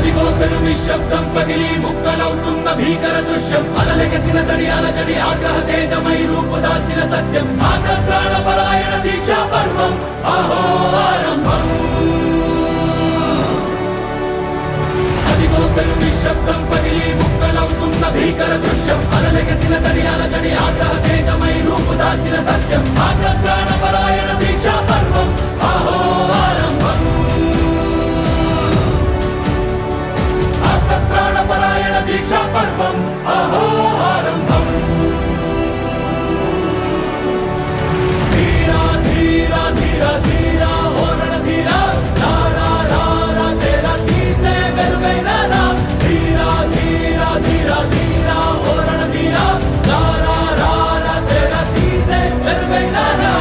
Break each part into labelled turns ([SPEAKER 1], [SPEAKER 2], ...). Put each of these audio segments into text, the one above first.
[SPEAKER 1] అదిగో పెను నిశ్శబ్దం పగిలి ముక్కలవుతున్న భీకర దృశ్యం అలలెగసిన తడి అలజడి ఆగ్రహ తేజమై రూపుదాల్చిన సత్యం ఆగ్రత్రాణ పరాయణ దీక్షా పర్వం అహో ఆరంభం అదిగో పెను నిశ్శబ్దం పగిలి ముక్కలవుతున్న భీకర దృశ్యం అలలెగసిన తడి అలజడి ఆగ్రహ తేజమై రూపుదాల్చిన సత్యం ఆగ్రత్రాణ పరాయణ దీక్షా పర్వం అహో ఆరంభం ప్రాణపరాయణ దీక్షా పర్వం అహో ఆరంభం ధీరా ధీరా ధీరా ధీరా ఓ రణధీరా రారా రారా తేరా తీసే వెలుగైన రా ధీరా ధీరా ధీరా ధీరా ఓ రణధీరా రారా రారా తేరా తీసే వెలుగైన రా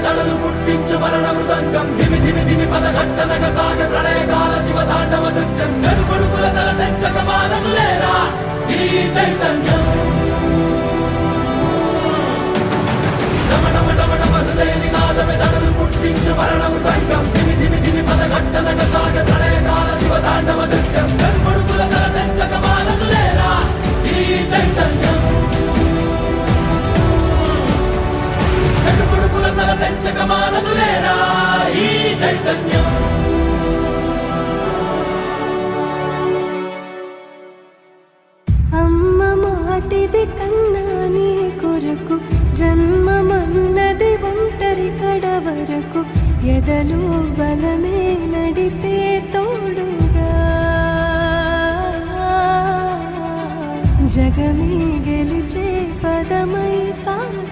[SPEAKER 1] దళలు పుట్టించు మరణ మృదంగం ధిమి ధిమి ధిమి పదఘట్టనగ సాగ ప్రళయకాల శివ తాండవ నృత్యం చెరుపడుకుల తల తెంచక మానదులేరా ఈ చైతన్యం హృదయని నాదమే దళలు పుట్టించు మరణ మృదంగం ధిమి ధిమి ధిమి పదఘట్టనగ సాగ ప్రళయకాల శివ తాండవ నృత్యం చెరుపడుకుల తల తెంచక మానదులేరా ఈ చైతన్యం చెడుపుడుకుల తల తెంచక మానదులేరా ఈ చైతన్యం
[SPEAKER 2] అమ్మ మాటిది కన్నా నీ కొరకు జన్మమన్నది ఒంటరి కడ వరకు ఎదలు బలమే నడిపే తోడుగా జగమే గెలిచే పదమై సాగ